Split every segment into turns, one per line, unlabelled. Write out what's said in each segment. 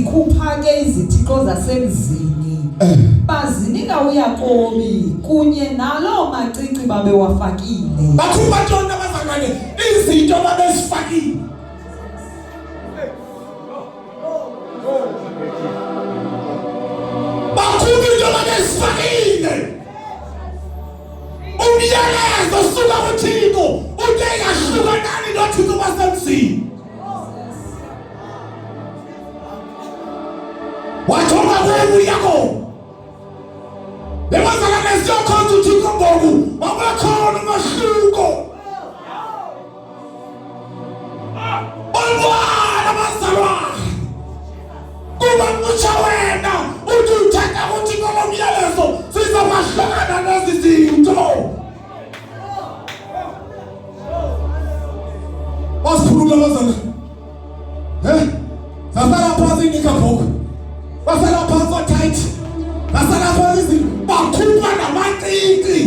zikhupha ke izithixo zasemzini bazinika uYakobi kunye nalo macici babewafakile.
Bakhupha ntoni abazalwane? Izinto babezifakile. Bakhupha into babezifakile. Umyalezo suka kuThixo ude yahlukanani noThixo basemzini. Wathoma kuwe Yakobo. Lebazalwane siyokhonza uThixo ngoku. Wabakhona umahluko. Olwana bazalwane. Kuba mutsha wena uthi uthanda ukuthi ngomyalezo sizobahlukana lezi zinto. Wasikhulula bazalwane. Sasala phansi nikabhuku. Basala phansi tight. Basala phansi bakhupha namacici.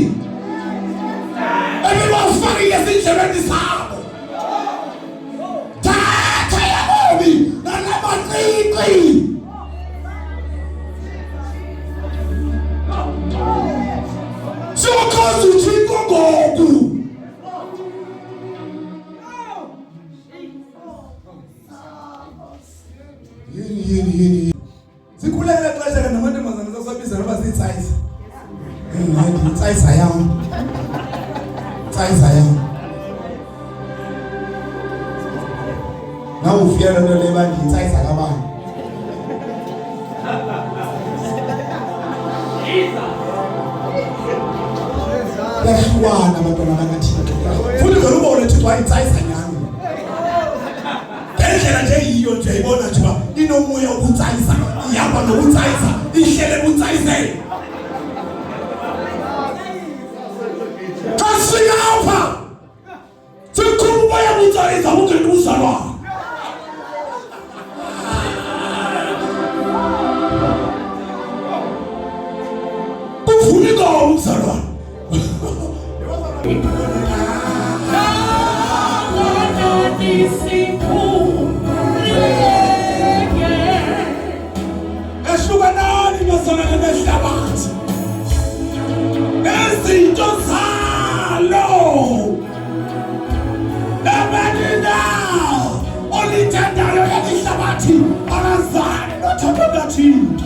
Ebewafakile ezindlebeni zabo. Thatha Yakobi namacici. Sokhoza uThixo ngoku. Yini. Sikhulele xesha ke namantombazana sasabiza noba zitsayisa. Tsayisa yam. Nawu ufiyela nto le bantu itsayisa kabani. Yahlukana abantwana bakaThixo. Futhi ngeke ubone Thixo wayitsayisa nyanga. Ngendlela nje yiyo nje ibona nje ba inomoya wokutsayisa. Ihamba nokutsayisa, ihlele ukutsayisela. Kasiyapha. Sikhuluma yakutsayisa ungena uzalwane. Kuvunika uzalwane. Ehlukanani bazalwane behlabathi. Ezinto zalo. Ebenina olithandayo yalihlabathi akazani nothando kaThixo.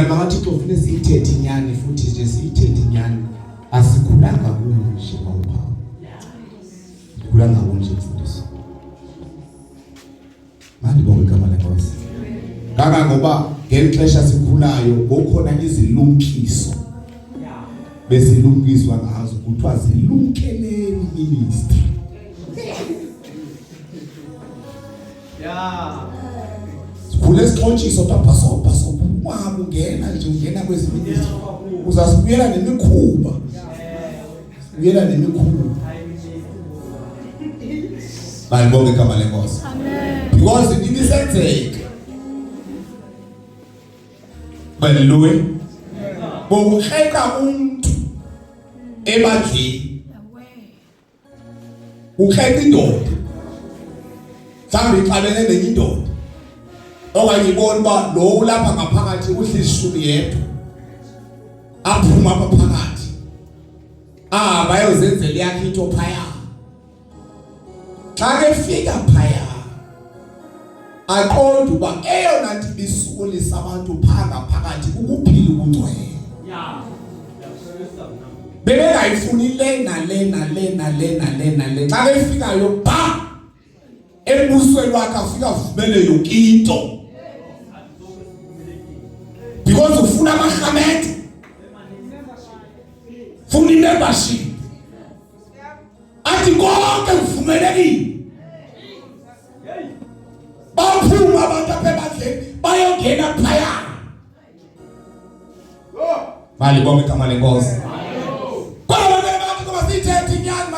Makathixo ufune siyithethe inyani futhi nje siyithethe inyani asikhulanga kunje bawuphawu. Sikhulanga kunje mfundisi. Manje bonke igama lenkosi. Kanga ngoba ngelixesha sikhulayo kukhona izilumkiso. Bezilumkiswa ngazo kuthiwa zilumkeleni ministry. Sikhule sixotshiswa taphasopa Wabu ungena nje ungena kwezinye uzasibuyela nemikhuba. Uyela nemikhuba. Bayibonge igama lenkosi. Amen. Because ibisenzeka. Hallelujah. Bokukheka umuntu ebadleni. Ukheka indoda. Sambe ixabene nenye indoda. Okanyibona ba lo ulapha ngaphakathi uhlishumi yedwa aphuma apha phakathi bayozenzela yakhe into phaya xa ke fika phaya aqonda uba eyona nto ibisokolisa abantu phanga phakathi ukuphila ubungcwele bebengayifuni le xa ke fikayo ba ebusweni wakhe afika vumele yonke into. Because ufuna amahamete, funa membership. Athi bathi konke kuvumelekile. Baphuma abantu apha ebandleni bayongena phaya. Mali bonke igama lenkosi. Kwaba bathi kuba sithethe inyani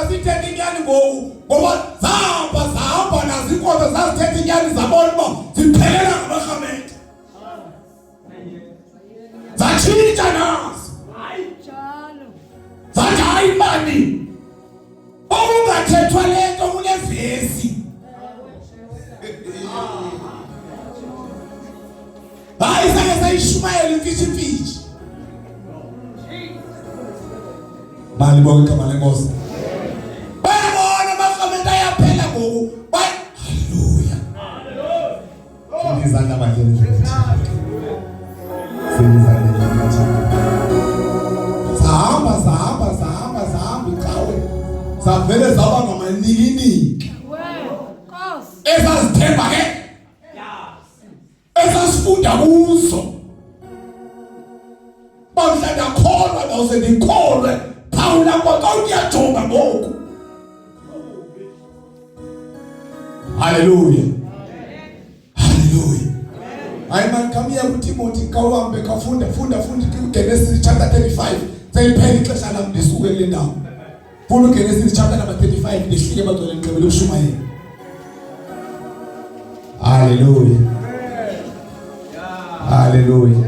ngoba zahamba nazo inkosi zazithethe inyani zabona uba ziphelela ngamarhamente. Zatshintsha nazo. Zathi hayi mani. Okungathethwa lento kunevesi. Hayi sake sayishumayela imfishi. Mali bonke igama lenkosi. Bayabona amarhamente ayaphela ngoku. Haleluya. Sizana manje. Sahamba ikawe. Savele zaba ngamaningi. Esazithemba ke? Esasifunda kuzo. Bamhlanje akholwa bawuze ndikholwe. Phawula kodwa uyajonga ngoku. Hallelujah. Hallelujah. Hayi man come here kuTimothy kawuhambe kafunda uGenesis chapter 35. Seyiphela ixesha lami lisuke kule ndawo. Funda uGenesis chapter number 35 lihlike bagcwele ngicebele uShumayela. Hallelujah. Hallelujah.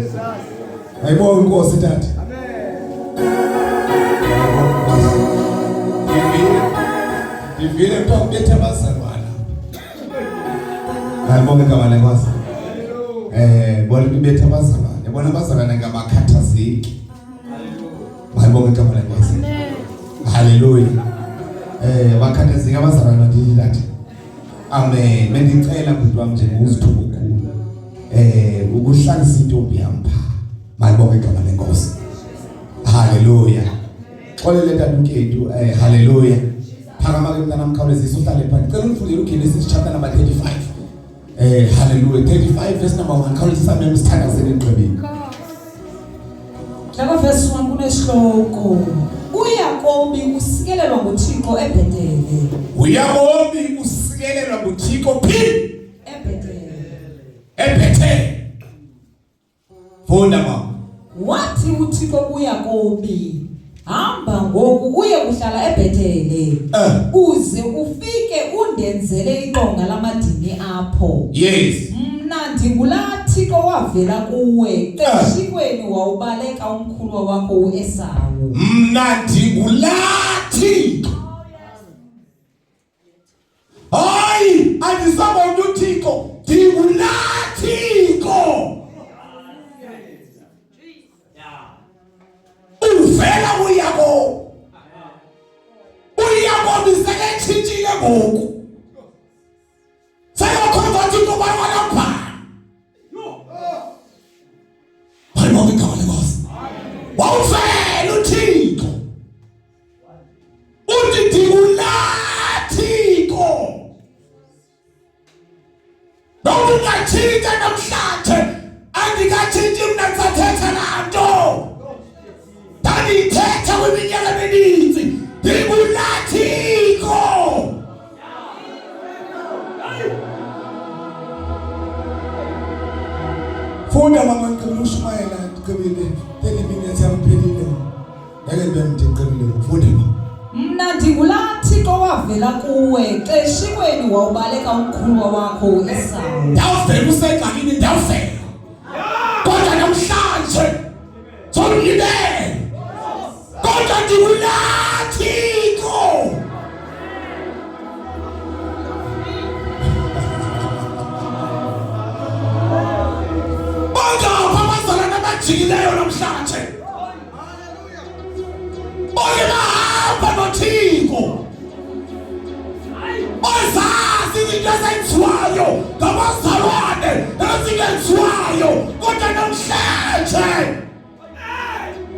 Ayibona inkosi tata. Ivile mtwa kubetha abazalwana. Ayibona igama lenkosi. Bona kubetha abazalwana. Yabona abazalwana ngabakhathazeki. Ayibona igama lenkosi. Hallelujah. Bakhathazeki abazalwana ndilathi. Amen. Mendicela ukuthi wami nje nguzithuba ukukhulu. Ukuhlalisa intombi yami pha. Ayibona igama lenkosi. Hallelujah. Xolele tatukethu hallelujah. Phakama ke mntana mkhawulezisa uhlale phansi. Cela ungifundele uGenesis chapter number 35. Hallelujah. 35 verse number 1. Khawulezisa mema sithandazele enqebeni.
Lapha verse 1 kunesihloko. uYakobi usikelelwa nguThixo eBhetele.
uYakobi usikelelwa nguThixo phi? eBhetele. Funda mama.
Wathi uThixo kuYakobi, hamba ngoku uye kuhlala eBhetele. Uze ufike undenzele iqonga lamadini apho.
Yes.
Mna ndingulaThixo wavela kuwe. Xeshikweni wawubaleka umkhulu wakho uEsawu.
Mna ndingulaThixo. Hayi, andisabona uThixo. NdingulaThixo. Uvela kuYakobi. uYakobi seketshintshile ngoku. Seyakhonza uThixo bayalapha. Hayi bonke igama lenkosi. Wawuvela uThixo. Uthi ndingulaThixo. Noma ungatshintsha namhlanje, andikatshintshi mna ndisathetha nanto. Ndithetha kwiminyaka emininzi. NdingulaThixo. Funda mama ngicela uShumayela ngicebile 30 minutes yamphelile. Ngeke ndibe ngicebile. Funda mama.
Mna ndingulaThixo wavela kuwe. Xeshikweni wawubaleka umkhulu wakho uEsawu.
Ndawuvela usegxakini ndawuvela. Kodwa namhlanje solulibele. Kodwa ndingulaThixo. Jikileyo namhlanje. Bonke bahamba noThixo. Bazazi izinto ezenziwayo ngabazalwane ezingenziwayo kodwa namhlanje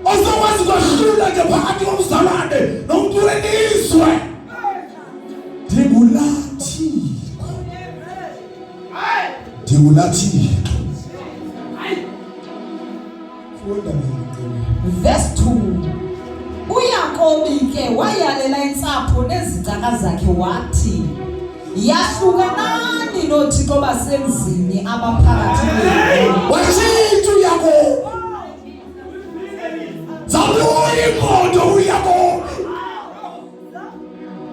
ozokwazi ukwahlula nje phakathi komzalwane nomuntu welizwe. NdingulaThixo. NdingulaThixo.
Verse 2. uYakobi ke wayalela nosapho nezicaka zakhe wathi, yahlukanani noThixo basemzini abaphakathi kwenu.
Washintsha uYakobi. Zabuya imoto uYakobi.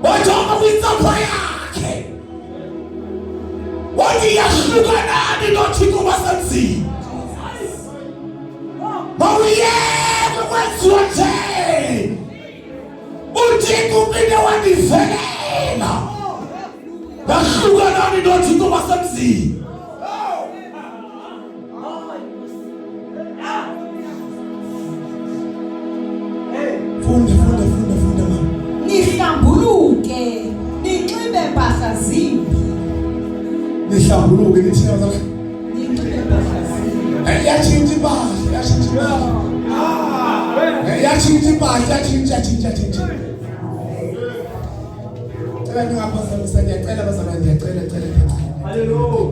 Wajonga kwinsapho yakhe. Wathi yahlukanani noThixo basemzini. Mawuyeke kwenziwa nje. uThixo uphinde wandivelela. Yahlukanani noThixo basemzini. Funda mama.
Nihlambuluke, ninxibe impahla zimbi.
Nihlambuluke nithi yazala.
Ninxibe impahla zimbi.
Yachinja impahla, yachinja. Cela ningaphazamisa, ngiyacela bazalwane, ngiyacela. Hallelujah.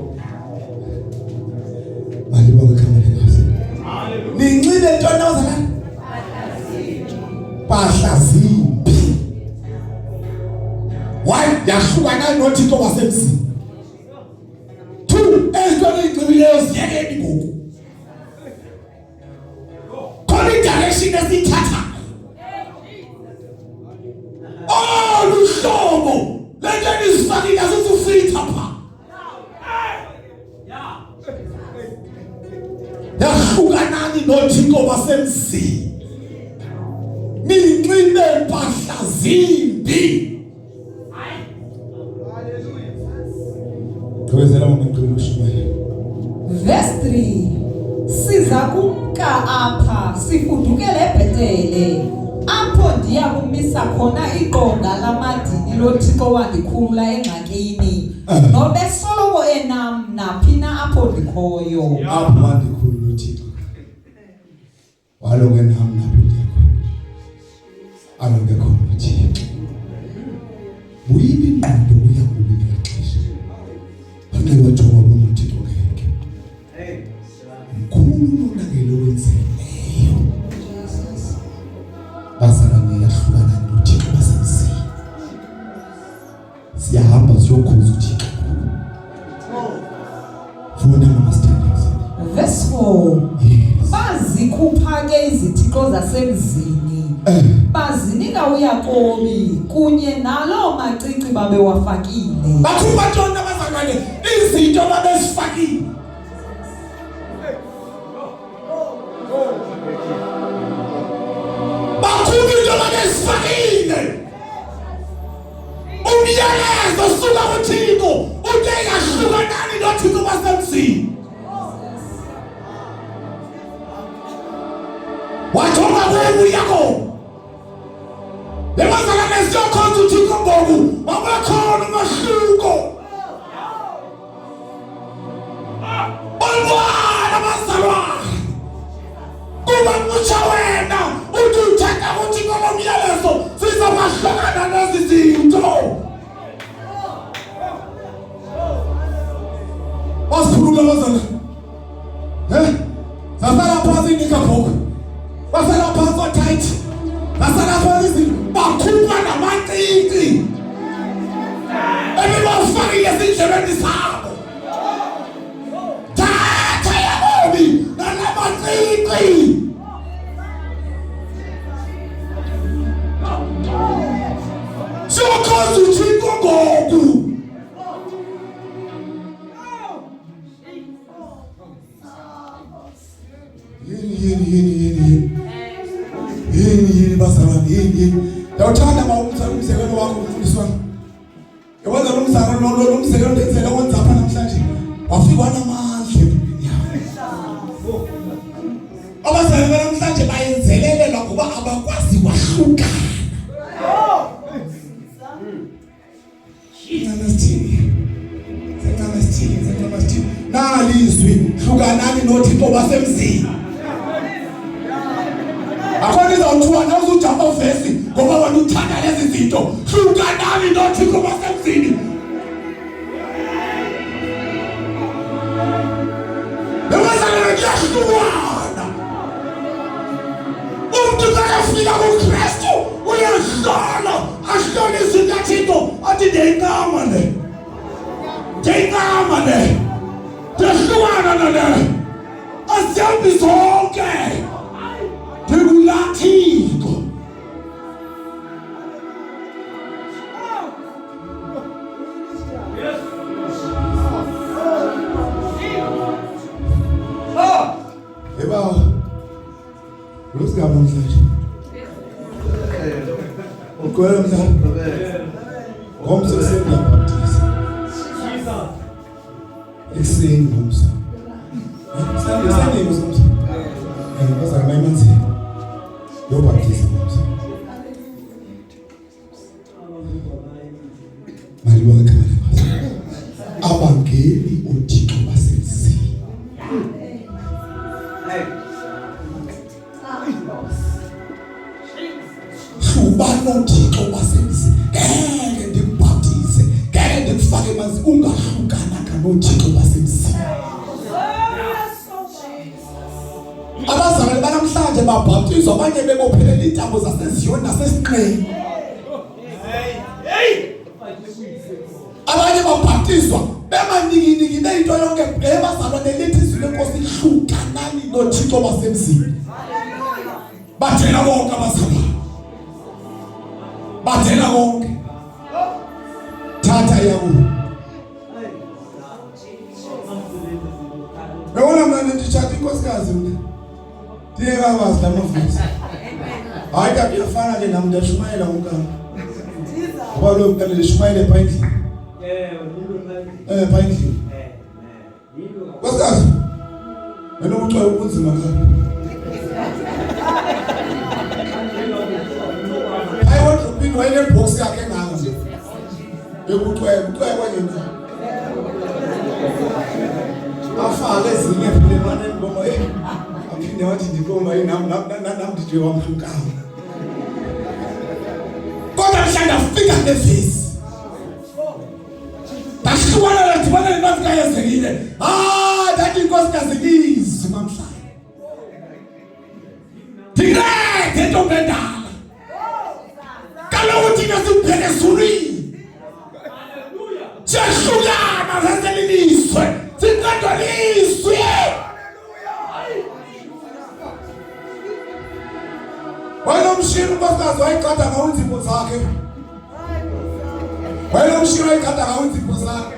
Malibonke igama lenkosi. Ninxibe ntoni bazalwane? Impahla zimbi. One, yahlukana noThixo wasemzini. Two, ezintweni ezigqibileyo ziyekeni ngoku. Khona i-direction esiyithathayo. Luhlobo lento enizifakile asizufitha pha. Yahlukanani noThixo basemzini. Ninxibe impahla zimbi.
Verse 3. Siza kumka apha sifudukele eBhetele, apho ndiya kumisa khona iqonga lamadini loThixo wandikhulula engxakini, nobesoloko enam naphi na apho ndikhoyo.
Apho wandikhulula uThixo. Waloko enam napho ndiyakhona. Alobe khona uThixo. Buyibi ingqondo uYakobi ngexesha. Bantu bajonga bomuThixo ngeke. Mkhulu unakele wenzileyo. Bazalwane yahlukana noThixo basemzini. Siyahamba siyokhuza uThixo. Funda mama Stevens.
Verse 4. Bazikhupha ke izithixo zasemzini. Bazinika uYakobi kunye nalo macici babewafakile.
Bakhupha ntona bazalwane izinto babezifakile. Bakhupha into babezifakile. Umyalezo suka kuThixo uthi yahlukanani noThixo basemzini. Wajonga kuye uYakobi. Lebazalwane siyokhonza uThixo ngoku wabakhona umahluko. Olwana bazalwane. Kuba mutsha wena uthi uthatha uThixo lomyalezo sizobahlangana lezi zinto. Wasiphulula bazalwane. Zasala phansi nikabhoku. Basala phansi tight. Basala phansi bakhupha namacici. Ebebafakile ezindlebeni zabo. Thatha Yakobi nalamacici. Siyokhoza uThixo ngoku. Yini bazalwane yini. Ndawuthanda umzekelo wakho umfundiswana. Yabona lo mzekelo ndenzela wenza apha namhlanje. Wafika namandla empilweni yakho. Abazalwane namhlanje bayenzelelelwa kuba abakwazi wahlukana. Sengamesithini. Nalizwi hlukanani noThixo basemzini. Akhona izawuthiwa nawuzujampa uvesi ngoba wena uthanda lezi zinto. Hlukanani noThixo basemzini. Lebazalwane kuyahlukana. Umuntu kayafika kuKristu uyahlala ahlonise Ixuwana nale. Asihambi zonke. Ndikulathiko. Eba. Usigaba namhlanje. Ukwela mhlanje. Ngomso sengiyabaptiza. Ekseni ngomso. Sani ngomso. Basa mayimanzi. Yobaptiza ngomso. Mali wakhe mali. Abangeli uThixo basemzini. Subana uThixo basemzini. Ngeke ndikubhaptize, ngeke ndikufake emanzini ungahlukana noThixo basemzini. Abazalwane banamhlanje babhaptizwa abanye bebophelela iintambo zaseZiyoni nasesinqeni. Abanye babhaptizwa bemaniki beyinto yonke ebazalwane lithi izwi lenkosi ihlukanani noThixo basemzini. Bathela bonke abazalwane. Bathela bonke. Thatha yawo. Yabona mna ndithatha inkosikazi mna. Ndiyeka kwazi lamavisi. Hayi kanti uyafana ke nami ndiyashumayela ngonkani. Ngoba lo mntana lishumayele phandle. Phandle. Nkosikazi. Wena ubucwa ubunzima kabi. Hayi wona uphinda wayene box yakhe ngaka nje. Ubucwa kwenye nje. Afake ezinye phela emaneni ngoba aphinde wathi ndikomba nami ndije wamhlukana. Kodwa mhlawumbe afika nevisi. Bashukwana lathibana nemafika yezekile. Dathi inkosikazi izwi namhlanje. Direct entombi endala. Kaloku thina sibheke ezulwini. Siyahlukana saseliliswe. Sinqandoliswe. Wena umshini unkosikazi wayiqada ngawunzipho zakhe. Wena umshini wayiqada ngawunzipho zakhe.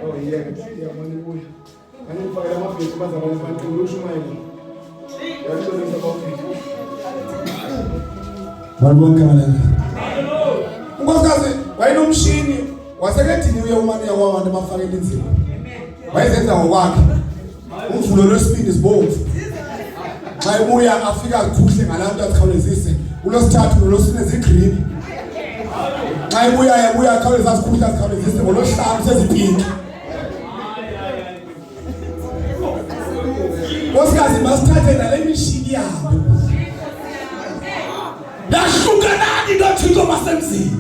Oh yeah, yabona kuyo. Anifaka amabheki bazabona abantu ushumayela. Yabona sabafika. Walibonke malanga. Unkosikazi wayenomshini wasekethini uye umani yakwabantu bafakela inzima. Wayezenza ngokwakhe. Umvulo lwesibini sibomvu. Xa ebuya afika kuhle ngalanto azikhawulezise. Ulosithathu nolosine zigreen. Xa ebuya akhawuleza asikhulisa asikhawulezise ngolosihlanu seziphinki. Nkosikazi masithathe nale mishini yabo. Yahlukanani noThixo basemzini.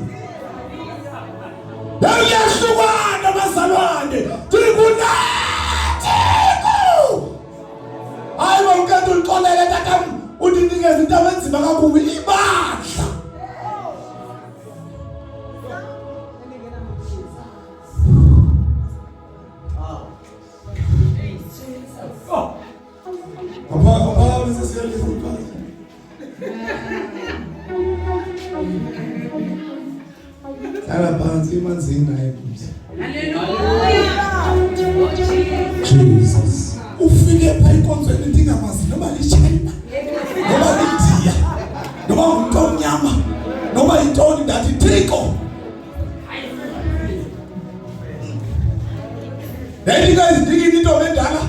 Yahlukana bazalwane. Thikunathiko. Hayi bawukade uxolele tata undinikeza into enzima kakubi ibandla. Apa bisa sekali lupa. Ala phansi emanzini naye.
Hallelujah.
Jesus. Ufike pha inkonzweni ndingamazi noma liChina. Noma liNdiya. Noma umnyama. Noma intoni ndathi Thixo. Hey guys, ndikini into endala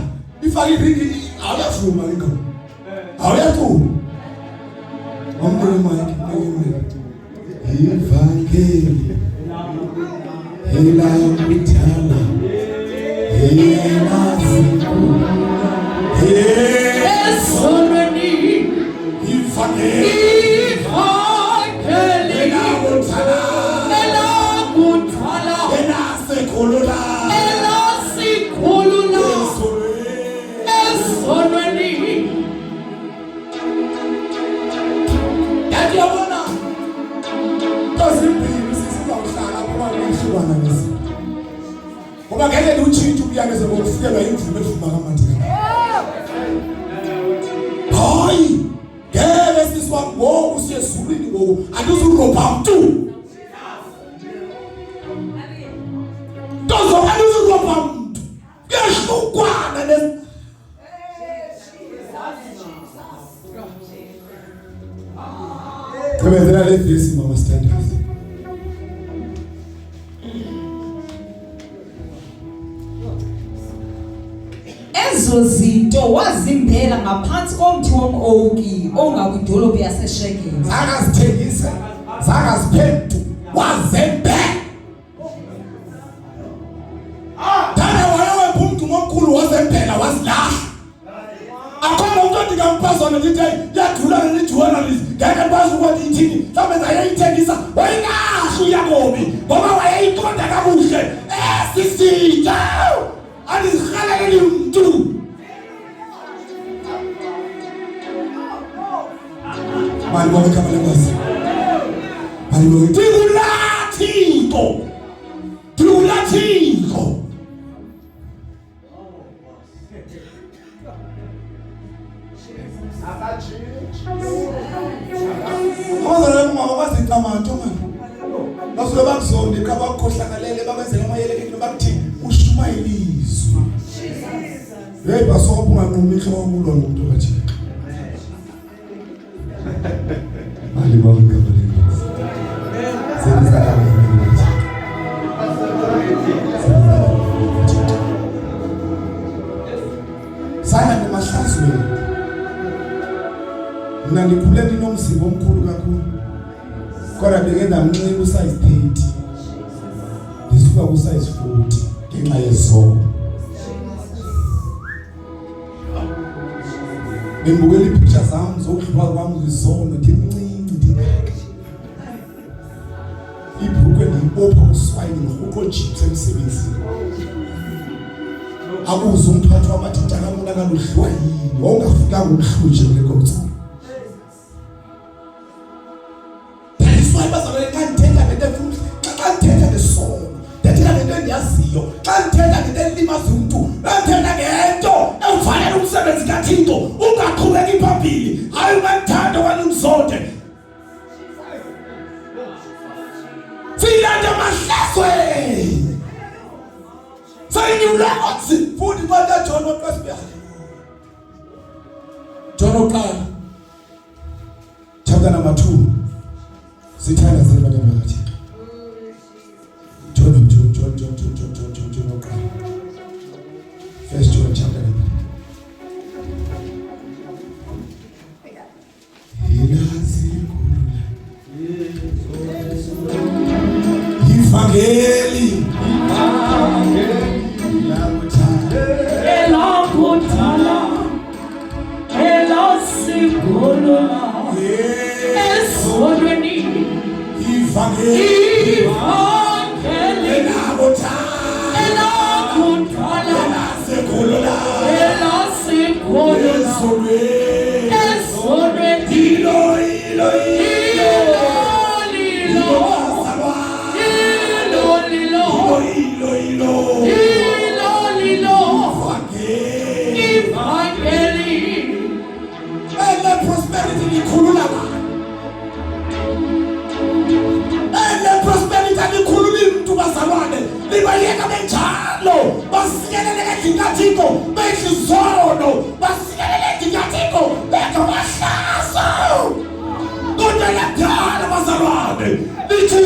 ifake iringi awuyavuma ingoma. Awuyaqhuma. Omnye mic Evangeli Hela mithala Hela siku
Esonweni
Evangeli Hela mithala Hela sekolula
Esonweni
Yabona Tosimpini sisizawuhlala Uyahlukana nezinto. Ngoba ngeke utshintshe ubuyangeze ngokufikelwa imvume evuma kamanje. Hayi, ngeke siswa ngoku siyezulwini ngoku andizurobha mntu. Tozo andizurobha mntu. Kuyahlukwana nezinto. Kebenzela le vesi mama standards.
Ezo zinto wazimbela ngaphansi komthi wom'oki ongakwidolobhu yaseShekemi.
Zakazithengisa, zakaziphethu, wazembe. Dana wayewe umuntu omkhulu wazembela wazilahla. Akhona umuntu ndingampazana ndithi yadlula nelijournalist ngeke bazi ukuthi ithini mhlawumbe zayayithengisa wayingasho uyakobi ngoba wayeyiqonda kakuhle esisitho andizirhaleleli mntu. Mali bonke igama lenkosi. Mali bonke Thixo. Awuzalwa mama bazicamanto manje. Basuke bakuzonde ekhaba bakukhohlakalele bakwenzela amayelekeni bakuthi ushumayelizwe. Hey basopa unganqumi inhle wakulwa nomuntu kaThixo. Mali bonke igama lenkosi. Sana nemahlazweni. Mina ngikhule nginomzimba omkhulu kakhulu. Kodwa beke ndamncika usize 30. Ngisuka kusize 40 ngenxa yezono. Ngibukela ipictures zami zokudlula kwami izono ngimncinci ndikake. Ibhukwe ngibopha uswayini ngokuqo chips emsebenzini. Akuze umphathi wamathinta kamuna kaluhlwa yini ongafika ngomhluje lekotsi. Bazalwane xa ndithetha ngento efuna xa ndithetha ngesono ndithetha ngento endiyaziyo xa ndithetha ngento elimaza umntu ndithetha ngento efanele umsebenzi kaThixo ungaqhubeki phambili hayi umathanda okanye umzonde silanda mahlazweni sayinyula otsi futhi kwanta John oqasibya John oqala chapter number 2 Sithanda zile bantu bakathi. John oqala. First John chapter 1. Ivangeli. Libayeka benjalo basikeleleke dingathiko bezizono basikeleleke dingathiko bekamahlazo kodwa yakhala bazalwane lithi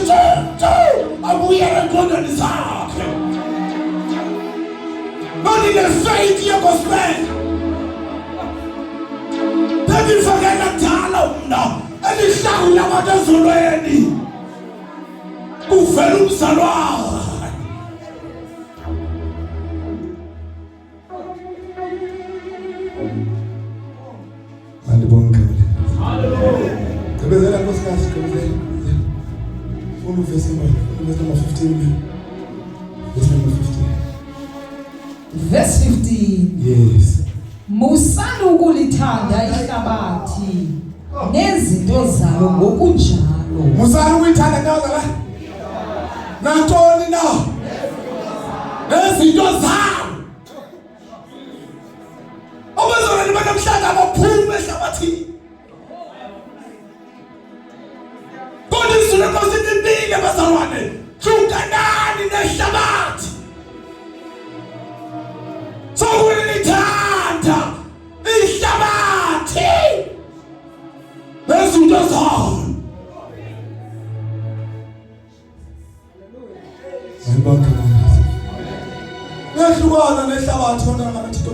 abuyele engqondweni zakhe noni le-faith ye-gospel bengifakela kudala mna elihlawula abantu ezolweni kuvela umzalwane. Kebezela nkosikazi kebezela. Funa verse number 15.
Verse 15.
Yes.
Musani ukulithanda ihlabathi nezinto zalo ngokunjalo.
Musani ukulithanda ndawo zala. nantoni na nezinto zabo obazona banamhlanje abaphume ehlabathini kodwa izulu lenkosi bazalwane hlukanani nehlabathi sokulithanda ihlabathi nezinto zalo nehlukana nehlabathi wona ngathi to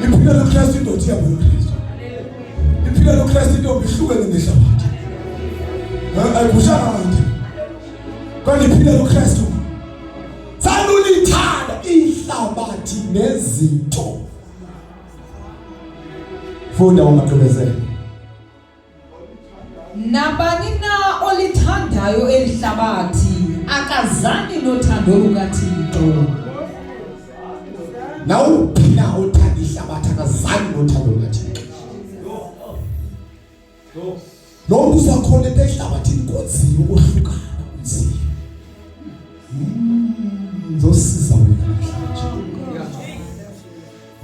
liphila loKristu indothi yabo yoKristu liphila loKristu intombi ihlukene nehlabathi ayibushana nje kodwa liphila loKristu salulithanda ihlabathi nezinto funda umathokozela
nabani na olithandayo elihlabathi akazani nothando lukaThixo
nawuphila uthanda ihlabathi akazani nothando lukaThixo lo mbuzo khona ehlabathini konzima ukuhlukana kunzima zosiza wena namhlanje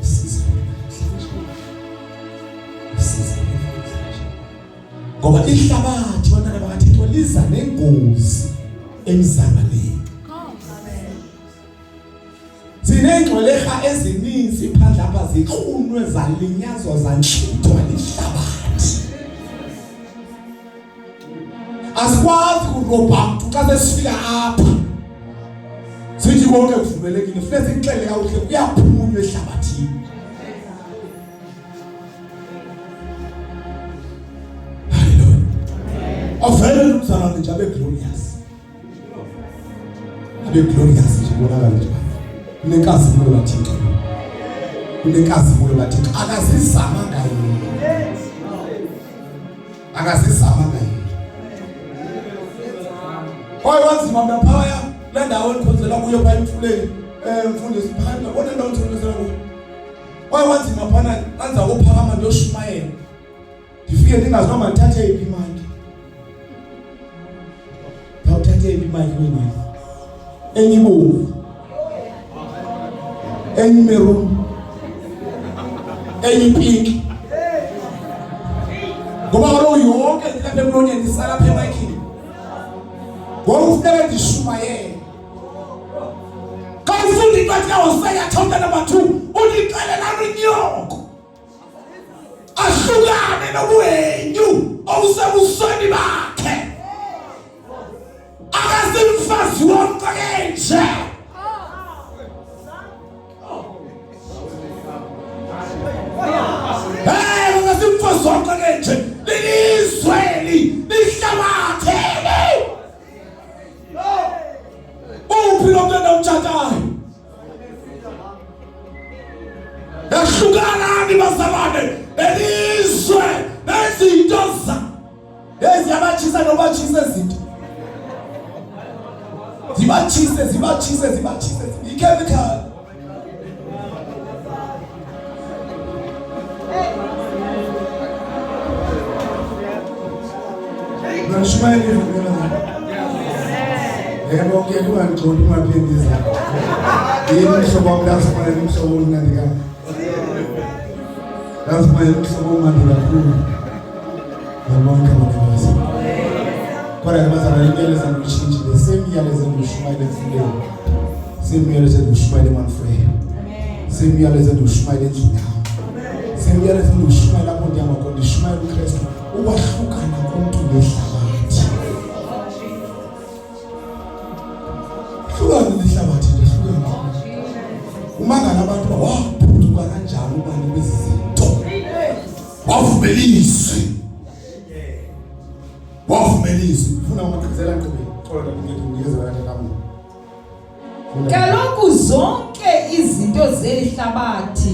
usiza ngoba ihlabathi wona bakaThixo liza nengozi emzabaleni zinengxoleha ezininzi phandle apha zikrunwe zalinyazwa zantlithwa lihlabathi asikwazi kurobha mntu xa sesifika apha sithi konke kuvumelekile funeka sixele kakuhle kuyaphunywa ehlabathini avele umzalwane nje abe glorious nje bonakala nje unenkazimulo kaThixo unenkazimulo kaThixo akazizama ngayo kwaye wanzima mnaphaya la ndawo enkonzela kuyo phaya emfuleni mfundisi phaya ngabona ndawo enkonzela kuyo kwaye wanzima phana kanza ukuphakama ndiyoshumayela ndifike ndingazi noma ndithathe iphi imali uthathe iphi imali kwimali enye ibomvu enye maroon enye pink ngoba kaloku yonke lapha emlonyeni ndisalapha emayikini ngoba ufuneka ndishumayele xa ufunda incwadi kaHosea chapter number 2 ulixelela unyoko ahlukane nobuhenyu obusebusweni bakhe akasimfazi wonke nje akasimfazi wonke nje lilizweli lihlabathele uphi lo mntwana umtshatayo yahlukanani bazalwane elizwe nezinto eziyabachisa nobatshisa izinto zibachise ichemical nashmayeli ngena yebo ke kubanqondi ungaphindisa yini mhlobo wamilasifana nomhlobo unandika lasifana nomhlobo umandula kakhulu yabonke abantu kodwa abazalwane imiyalezo ngokushintsha the same imiyalezo ngoshumayela emfundeni same imiyalezo ngoshumayela emanfrey same imiyalezo ngoshumayela endlini yakho same imiyalezo ngoshumayela lapho ndihamba khona ndishumayela uKristu ukwahlukana komuntu nehlabathi hlukana nehlabathi hlukana umangala abantu bawaphuduka kanjani ubani bezizinto wavumelisi ufuna umaqhizela ngqibeni xola ngikunikeza kanti kamuntu
kaloku zonke izinto zelihlabathi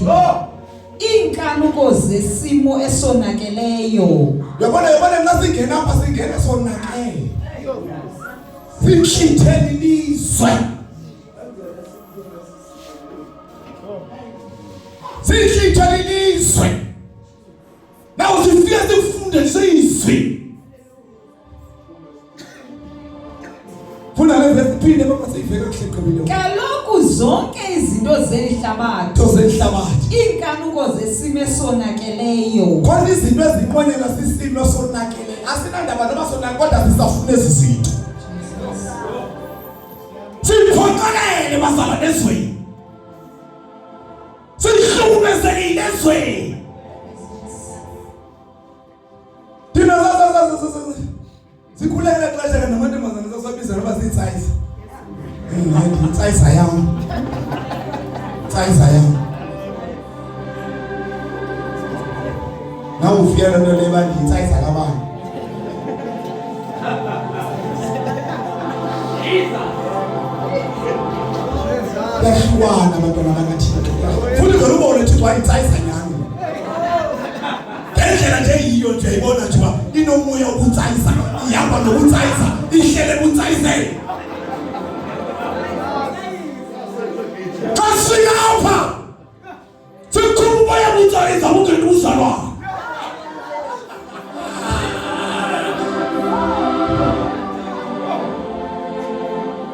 inkanuko zesimo esonakeleyo
yabona ngasingena apha singena sonakele sinhlithele ilizwe now sifike sifunde izwi Phinde bamaseyivela kuhleqhubile.
Kaloku zonke izinto zelihlabathi.
Zelihlabathi.
Inkanuko zesimo esonakeleyo.
Khona izinto ezinqonyela sisimo sonakele. Asinandaba noma sonakele kodwa sisafuna izinto. Siphoqelele bazalwane ezweni. Sihlukumezekile ezweni. Thina sikhulele xesha ke namantombazana sasabiza noba zitsayisa. Tsayisa yam. Tsayisa yam. Nawe ufiyela nto le bantu itsayisa kabani. Yahlukana abantwana bakaThixo. Futhi ngeke ubone ukuthi wayitsayisa nyanga. Ngendlela nje yiyo nje ibona nje uba inomoya wokutsayisa, ihamba nokutsayisa, ihlele ukutsayisela. Kasiyapha. Sikhuluma yokutsayisa ukungena uzalwane.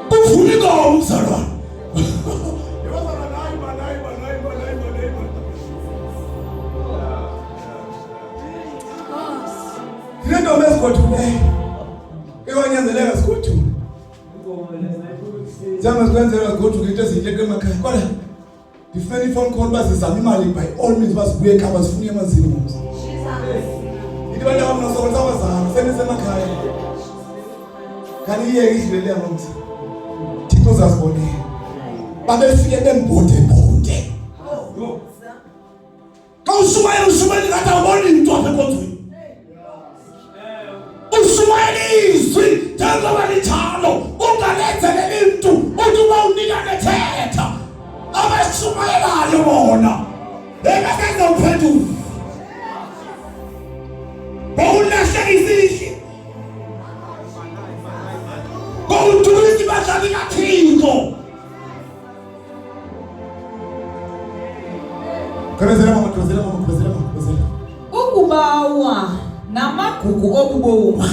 Kuvulika umzalwane. Nento mesigothuleyo. Ewanyanzeleka sigothuke. Zama sikwenzela sigothuke into ezinhle emakhaya. Kodwa ndifuna ifone call bazizama imali by all means basibuye ekhaya sifune emazini ngomzi. Ithi bantu abamnasokola abazana senise emakhaya. Kanti iye idlele ngomzi. Thixo uzasibonela. Babefike bembonde. Ushumayeli ngathi awuboni into apha enkonzweni. Ushumayeli izwi njengoba linjalo ungalenzeleli mntu uthi uba unika nethetha abashumayelayo bona bengasenza uphendulo bawulahle izidli bawudulisa ibadlali kaThixo. Khwezela.
Ukubawa namagugu obubomu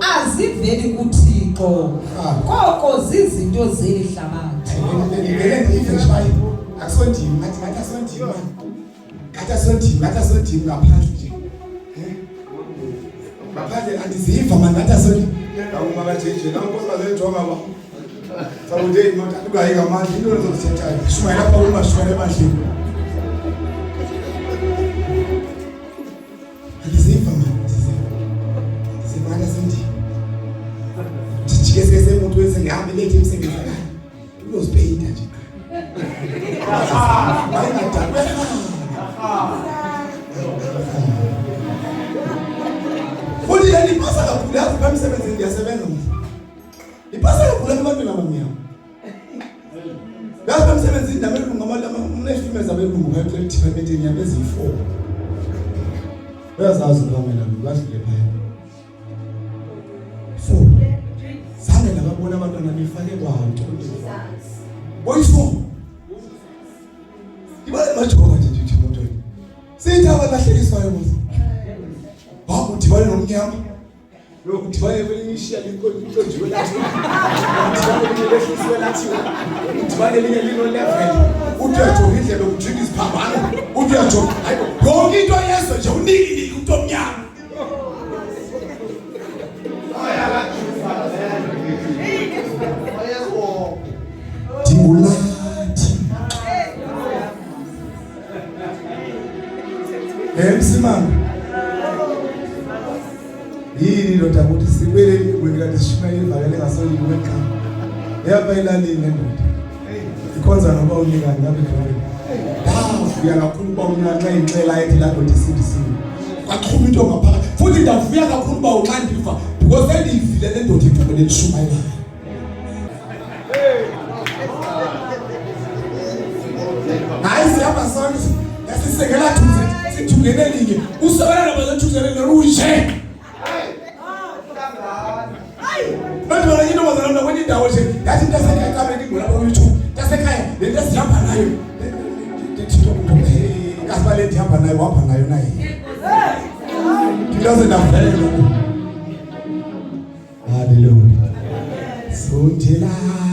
aziveli kuThixo. Koko zizinto zelihlabathi.
Ngathi ngaphandle nje. Ngaphandle andiziva manje ngathi asondimi. Awuma kajeje la nkosi bazenjonga ba. Sawude imota ukayika manje into ezokuthethayo. Shumayela lapha umashumayela ebandleni. Andiziva manje. Sizimana sendi. Dijike semuntu wenze ngihambe lethi emsebenzini. Uzopeyinta nje. Futhi yena ipasa kakhulu yazi phambi emsebenzini ndiyasebenza manje. Ipasa kakhulu ebantwini abamnyama. Yazi phambi emsebenzini ndamele umnefimeza belungu phakathi department yami ezi4. Uyazazi ukamela lokadlule phaya. 4. Sane lababona abantwana befake kwawo boyifo. Ibale majoka nje nje umuntu. Sithi abalahlekiswayo mos. Udibane nomnyama. Lo udibane kwelishiya linkonjwe lathi. Udibane linye lino level. Uyajoga indlela yokujika isiphambano. Uyajoga. Yonke into yeso nje uniki umuntu omnyama. Timulathi. Emsimama. Yini ndoda ukuthi sibelele kwini kanti sishumayela ivakele ngasoli wekhaya. Eyabayilani nendoda. Ikhonza noba unika ngabe khona. Uya kakhulu ba unyaka inxela ethi la ndoda isindisiwe. Kwaqhuma into ngaphakathi. Futhi ndavuya kakhulu ba uxandiva because endivile le ndoda iphumele lishumayela. Hayi siyaba sonke yasisekela thuze sithungene linye. Usebenza nabazethuzelele loruje. Bantu balanyino bazalana kwenye indawo nje yathi into esekhaya kambe ngibona ku YouTube tasekhaya le nto sihamba nayo Thixo kumbe kasibale ndihamba nayo wapha nayo naye ngiloze ndavele lokho. Hallelujah. Only 10 dollars.